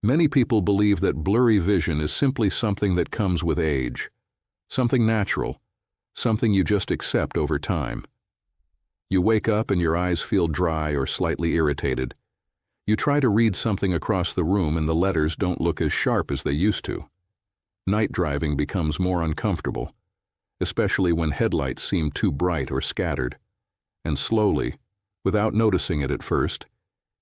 Many people believe that blurry vision is simply something that comes with age, something natural, something you just accept over time. You wake up and your eyes feel dry or slightly irritated. You try to read something across the room and the letters don't look as sharp as they used to. Night driving becomes more uncomfortable, especially when headlights seem too bright or scattered. And slowly, without noticing it at first,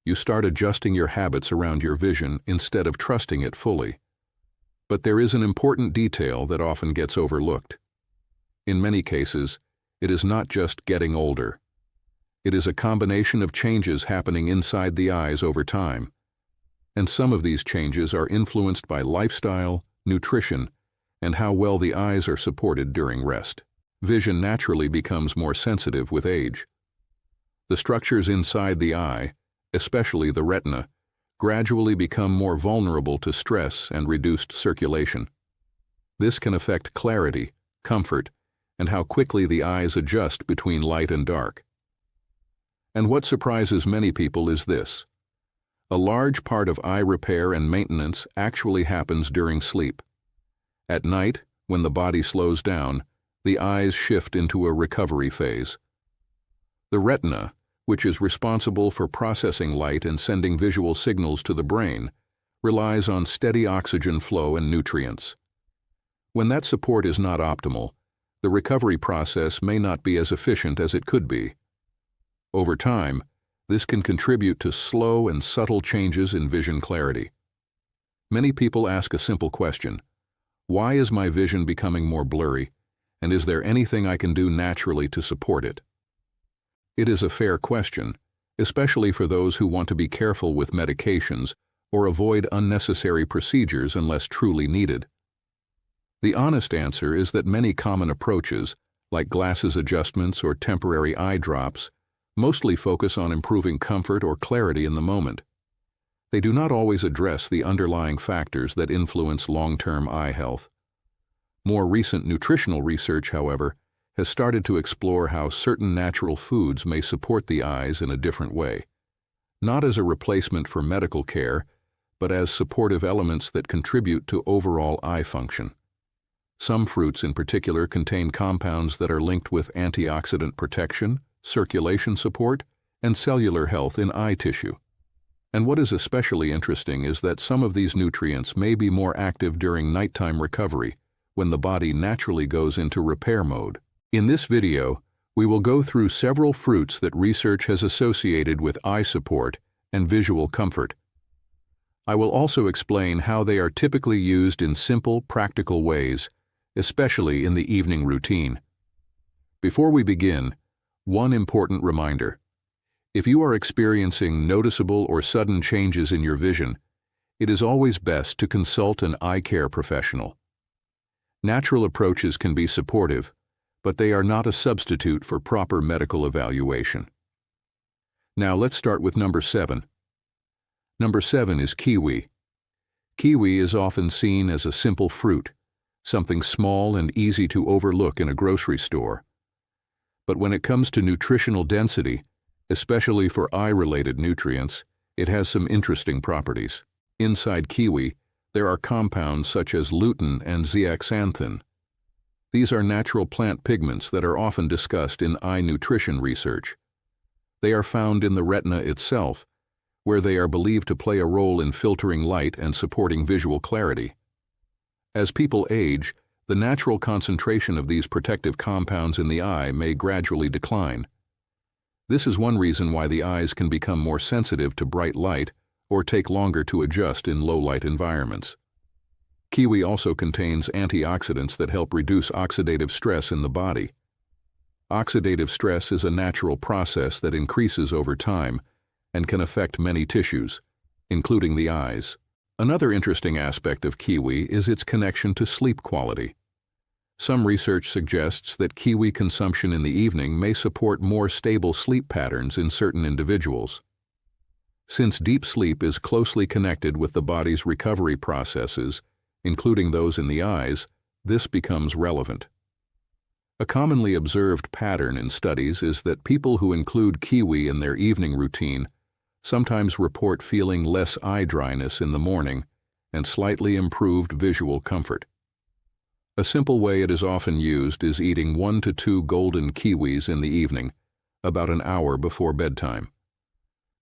you start adjusting your habits around your vision instead of trusting it fully. But there is an important detail that often gets overlooked. In many cases, it is not just getting older. It is a combination of changes happening inside the eyes over time. And some of these changes are influenced by lifestyle, nutrition, and how well the eyes are supported during rest. Vision naturally becomes more sensitive with age. The structures inside the eye, especially the retina, gradually become more vulnerable to stress and reduced circulation. This can affect clarity, comfort, and how quickly the eyes adjust between light and dark. And what surprises many people is this: a large part of eye repair and maintenance actually happens during sleep. At night, when the body slows down, the eyes shift into a recovery phase. The retina, which is responsible for processing light and sending visual signals to the brain, relies on steady oxygen flow and nutrients. When that support is not optimal, the recovery process may not be as efficient as it could be. Over time, this can contribute to slow and subtle changes in vision clarity. Many people ask a simple question: why is my vision becoming more blurry, and is there anything I can do naturally to support it? It is a fair question, especially for those who want to be careful with medications or avoid unnecessary procedures unless truly needed. The honest answer is that many common approaches, like glasses adjustments or temporary eye drops, mostly focus on improving comfort or clarity in the moment. They do not always address the underlying factors that influence long-term eye health. More recent nutritional research, however, has started to explore how certain natural foods may support the eyes in a different way, not as a replacement for medical care, but as supportive elements that contribute to overall eye function. Some fruits in particular contain compounds that are linked with antioxidant protection, circulation support, and cellular health in eye tissue. And what is especially interesting is that some of these nutrients may be more active during nighttime recovery, when the body naturally goes into repair mode. In this video, we will go through several fruits that research has associated with eye support and visual comfort. I will also explain how they are typically used in simple, practical ways, especially in the evening routine. Before we begin, one important reminder: if you are experiencing noticeable or sudden changes in your vision, it is always best to consult an eye care professional. Natural approaches can be supportive, but they are not a substitute for proper medical evaluation. Now let's start with number 7. Number 7 is kiwi. Kiwi is often seen as a simple fruit, something small and easy to overlook in a grocery store. But when it comes to nutritional density, especially for eye-related nutrients, it has some interesting properties. Inside kiwi, there are compounds such as lutein and zeaxanthin. These are natural plant pigments that are often discussed in eye nutrition research. They are found in the retina itself, where they are believed to play a role in filtering light and supporting visual clarity. As people age, the natural concentration of these protective compounds in the eye may gradually decline. This is one reason why the eyes can become more sensitive to bright light or take longer to adjust in low-light environments. Kiwi also contains antioxidants that help reduce oxidative stress in the body. Oxidative stress is a natural process that increases over time and can affect many tissues, including the eyes. Another interesting aspect of kiwi is its connection to sleep quality. Some research suggests that kiwi consumption in the evening may support more stable sleep patterns in certain individuals. Since deep sleep is closely connected with the body's recovery processes, including those in the eyes, this becomes relevant. A commonly observed pattern in studies is that people who include kiwi in their evening routine sometimes report feeling less eye dryness in the morning and slightly improved visual comfort. A simple way it is often used is eating 1 to 2 golden kiwis in the evening, about an hour before bedtime.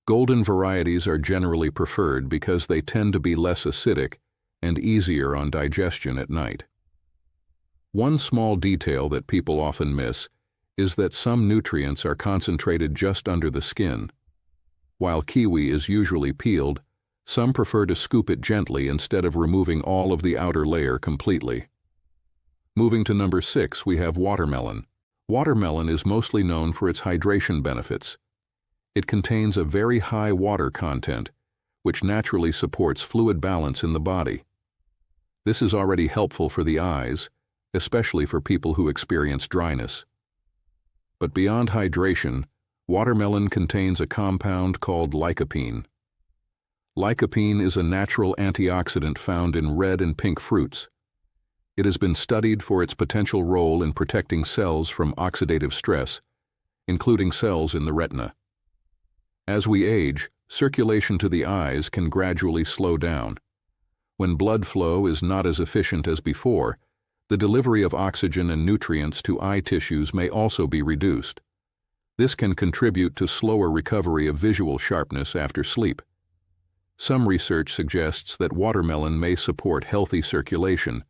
Golden varieties are generally preferred because they tend to be less acidic and easier on digestion at night. One small detail that people often miss is that some nutrients are concentrated just under the skin. While kiwi is usually peeled, some prefer to scoop it gently instead of removing all of the outer layer completely. Moving to number 6, we have watermelon. Watermelon is mostly known for its hydration benefits. It contains a very high water content, which naturally supports fluid balance in the body. This is already helpful for the eyes, especially for people who experience dryness. But beyond hydration, watermelon contains a compound called lycopene. Lycopene is a natural antioxidant found in red and pink fruits. It has been studied for its potential role in protecting cells from oxidative stress, including cells in the retina. As we age, circulation to the eyes can gradually slow down. When blood flow is not as efficient as before, the delivery of oxygen and nutrients to eye tissues may also be reduced. This can contribute to slower recovery of visual sharpness after sleep. Some research suggests that watermelon may support healthy circulation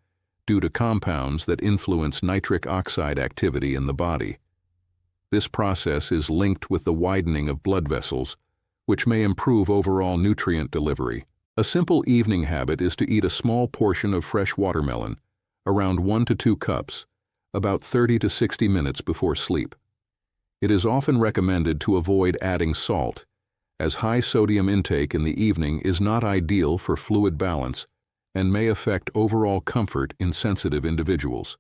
due to compounds that influence nitric oxide activity in the body. This process is linked with the widening of blood vessels, which may improve overall nutrient delivery. A simple evening habit is to eat a small portion of fresh watermelon, around 1 to 2 cups, about 30 to 60 minutes before sleep. It is often recommended to avoid adding salt, as high sodium intake in the evening is not ideal for fluid balance and may affect overall comfort in sensitive individuals.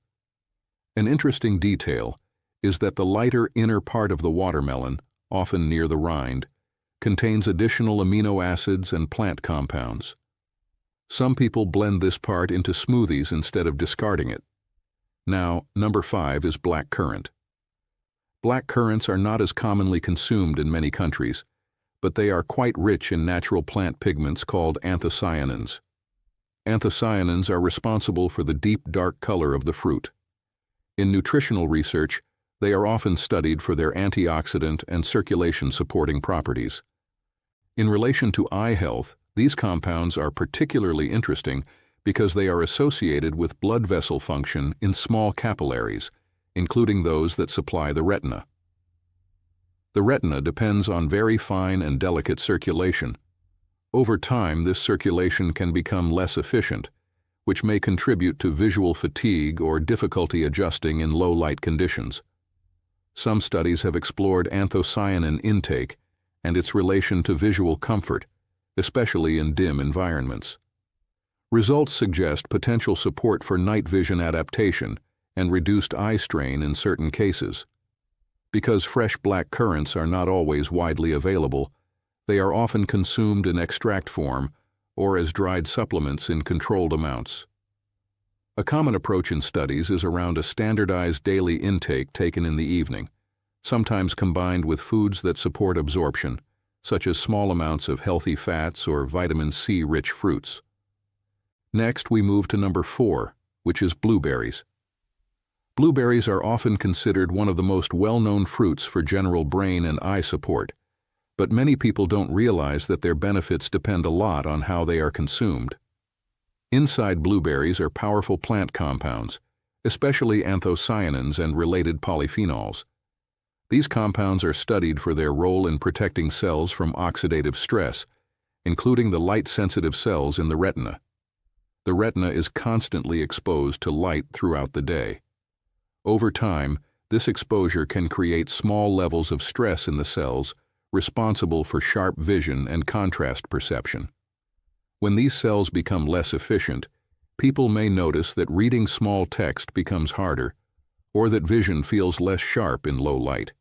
An interesting detail is that the lighter inner part of the watermelon, often near the rind, contains additional amino acids and plant compounds. Some people blend this part into smoothies instead of discarding it. Now, number 5 is black currant. Black currants are not as commonly consumed in many countries, but they are quite rich in natural plant pigments called anthocyanins. Anthocyanins are responsible for the deep dark color of the fruit. In nutritional research, they are often studied for their antioxidant and circulation-supporting properties. In relation to eye health, these compounds are particularly interesting because they are associated with blood vessel function in small capillaries, including those that supply the retina. The retina depends on very fine and delicate circulation. Over time, this circulation can become less efficient, which may contribute to visual fatigue or difficulty adjusting in low light conditions. Some studies have explored anthocyanin intake and its relation to visual comfort, especially in dim environments. Results suggest potential support for night vision adaptation and reduced eye strain in certain cases. Because fresh black currants are not always widely available, they are often consumed in extract form or as dried supplements in controlled amounts. A common approach in studies is around a standardized daily intake taken in the evening, sometimes combined with foods that support absorption, such as small amounts of healthy fats or vitamin C-rich fruits. Next, we move to number 4, which is blueberries. Blueberries are often considered one of the most well-known fruits for general brain and eye support, but many people don't realize that their benefits depend a lot on how they are consumed. Inside blueberries are powerful plant compounds, especially anthocyanins and related polyphenols. These compounds are studied for their role in protecting cells from oxidative stress, including the light-sensitive cells in the retina. The retina is constantly exposed to light throughout the day. Over time, this exposure can create small levels of stress in the cells responsible for sharp vision and contrast perception. When these cells become less efficient, people may notice that reading small text becomes harder, or that vision feels less sharp in low light.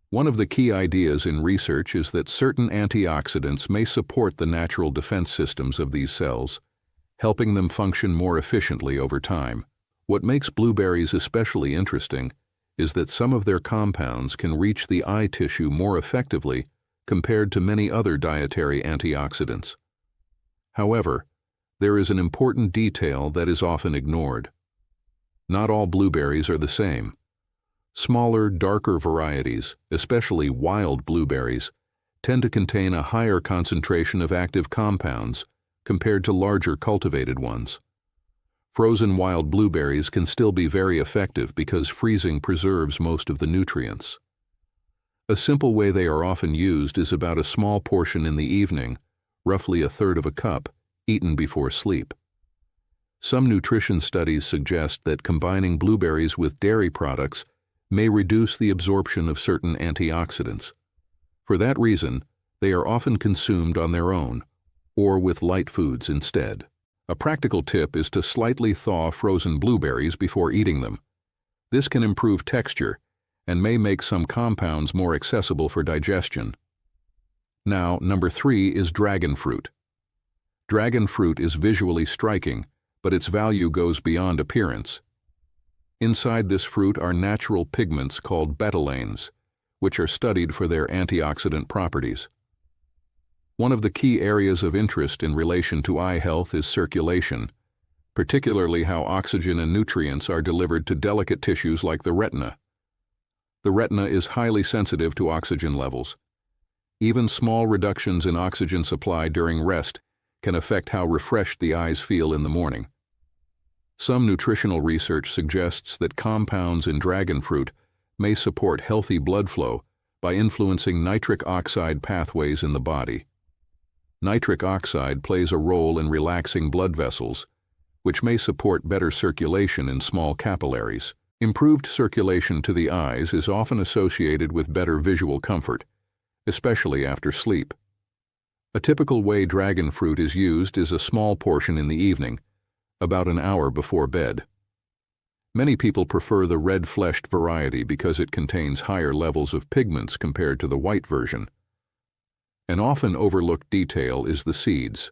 One of the key ideas in research is that certain antioxidants may support the natural defense systems of these cells, helping them function more efficiently over time. What makes blueberries especially interesting is that some of their compounds can reach the eye tissue more effectively compared to many other dietary antioxidants. However, there is an important detail that is often ignored. Not all blueberries are the same. Smaller, darker varieties, especially wild blueberries, tend to contain a higher concentration of active compounds compared to larger cultivated ones. Frozen wild blueberries can still be very effective because freezing preserves most of the nutrients. A simple way they are often used is about a small portion in the evening, roughly a third of a cup, eaten before sleep. Some nutrition studies suggest that combining blueberries with dairy products may reduce the absorption of certain antioxidants. For that reason, they are often consumed on their own, or with light foods instead. A practical tip is to slightly thaw frozen blueberries before eating them. This can improve texture and may make some compounds more accessible for digestion. Now, number 3 is dragon fruit. Dragon fruit is visually striking, but its value goes beyond appearance. Inside this fruit are natural pigments called betalains, which are studied for their antioxidant properties. One of the key areas of interest in relation to eye health is circulation, particularly how oxygen and nutrients are delivered to delicate tissues like the retina. The retina is highly sensitive to oxygen levels. Even small reductions in oxygen supply during rest can affect how refreshed the eyes feel in the morning. Some nutritional research suggests that compounds in dragon fruit may support healthy blood flow by influencing nitric oxide pathways in the body. Nitric oxide plays a role in relaxing blood vessels, which may support better circulation in small capillaries. Improved circulation to the eyes is often associated with better visual comfort, especially after sleep. A typical way dragon fruit is used is a small portion in the evening, about an hour before bed. Many people prefer the red-fleshed variety because it contains higher levels of pigments compared to the white version. An often overlooked detail is the seeds.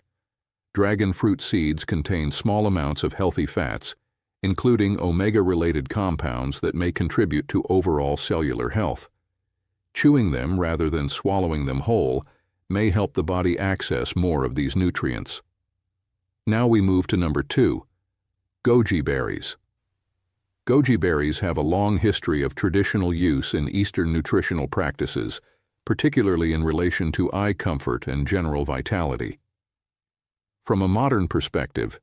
Dragon fruit seeds contain small amounts of healthy fats, including omega-related compounds that may contribute to overall cellular health. Chewing them rather than swallowing them whole may help the body access more of these nutrients. Now we move to number 2, goji berries. Goji berries have a long history of traditional use in Eastern nutritional practices, particularly in relation to eye comfort and general vitality. From a modern perspective,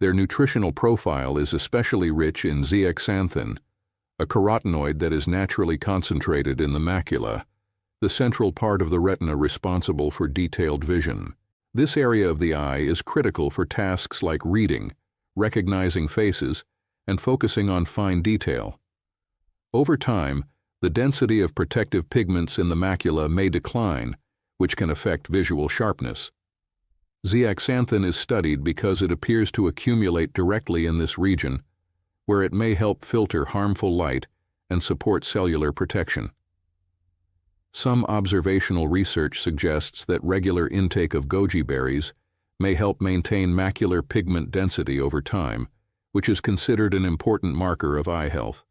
their nutritional profile is especially rich in zeaxanthin, a carotenoid that is naturally concentrated in the macula, the central part of the retina responsible for detailed vision. This area of the eye is critical for tasks like reading, recognizing faces, and focusing on fine detail. Over time, the density of protective pigments in the macula may decline, which can affect visual sharpness. Zeaxanthin is studied because it appears to accumulate directly in this region, where it may help filter harmful light and support cellular protection. Some observational research suggests that regular intake of goji berries may help maintain macular pigment density over time, which is considered an important marker of eye health.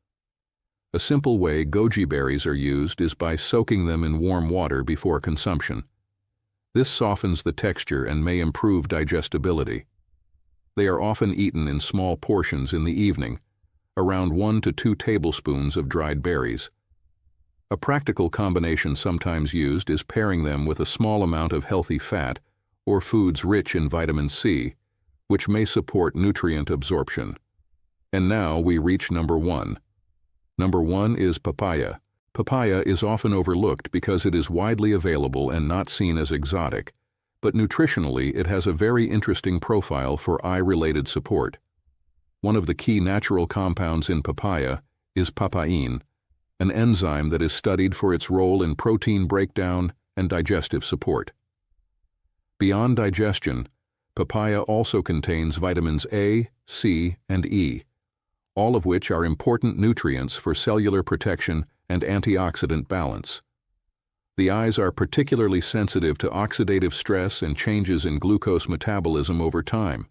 A simple way goji berries are used is by soaking them in warm water before consumption. This softens the texture and may improve digestibility. They are often eaten in small portions in the evening, around 1 to 2 tablespoons of dried berries. A practical combination sometimes used is pairing them with a small amount of healthy fat or foods rich in vitamin C, which may support nutrient absorption. And now we reach number 1. Number 1 is papaya. Papaya is often overlooked because it is widely available and not seen as exotic, but nutritionally it has a very interesting profile for eye-related support. One of the key natural compounds in papaya is papain, an enzyme that is studied for its role in protein breakdown and digestive support. Beyond digestion, papaya also contains vitamins A, C, and E, all of which are important nutrients for cellular protection and antioxidant balance. The eyes are particularly sensitive to oxidative stress and changes in glucose metabolism over time.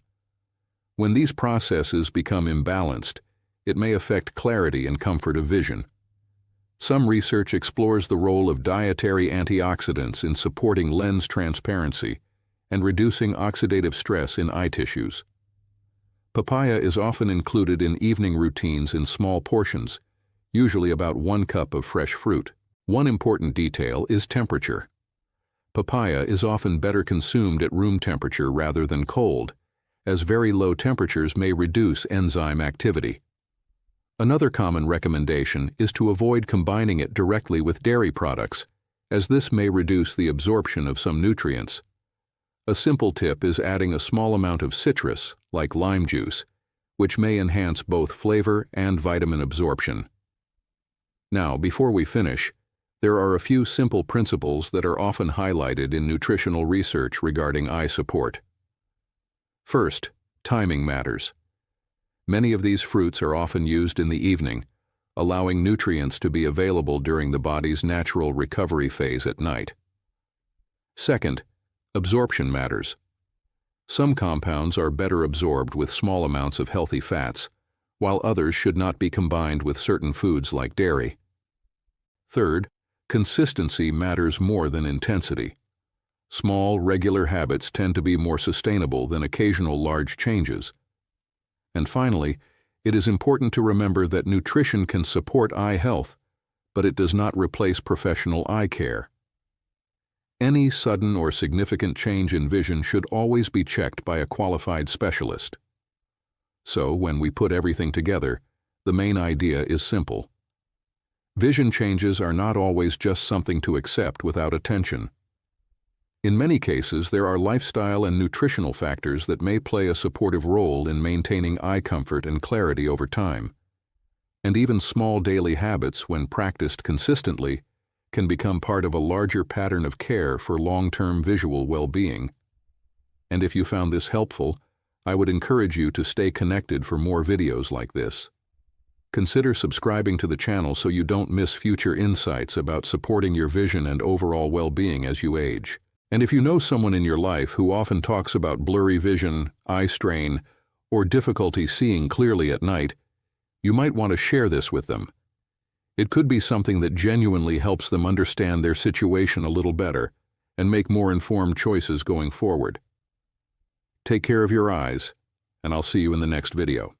When these processes become imbalanced, it may affect clarity and comfort of vision. Some research explores the role of dietary antioxidants in supporting lens transparency and reducing oxidative stress in eye tissues. Papaya is often included in evening routines in small portions, usually about 1 cup of fresh fruit. One important detail is temperature. Papaya is often better consumed at room temperature rather than cold, as very low temperatures may reduce enzyme activity. Another common recommendation is to avoid combining it directly with dairy products, as this may reduce the absorption of some nutrients. A simple tip is adding a small amount of citrus, like lime juice, which may enhance both flavor and vitamin absorption. Now, before we finish, there are a few simple principles that are often highlighted in nutritional research regarding eye support. First, timing matters. Many of these fruits are often used in the evening, allowing nutrients to be available during the body's natural recovery phase at night. Second, absorption matters. Some compounds are better absorbed with small amounts of healthy fats, while others should not be combined with certain foods like dairy. Third, consistency matters more than intensity. Small, regular habits tend to be more sustainable than occasional large changes. And finally, it is important to remember that nutrition can support eye health, but it does not replace professional eye care. Any sudden or significant change in vision should always be checked by a qualified specialist. So, when we put everything together, the main idea is simple. Vision changes are not always just something to accept without attention. In many cases, there are lifestyle and nutritional factors that may play a supportive role in maintaining eye comfort and clarity over time. And even small daily habits, when practiced consistently, can become part of a larger pattern of care for long-term visual well-being. And if you found this helpful, I would encourage you to stay connected for more videos like this. Consider subscribing to the channel so you don't miss future insights about supporting your vision and overall well-being as you age. And if you know someone in your life who often talks about blurry vision, eye strain, or difficulty seeing clearly at night, you might want to share this with them. It could be something that genuinely helps them understand their situation a little better and make more informed choices going forward. Take care of your eyes, and I'll see you in the next video.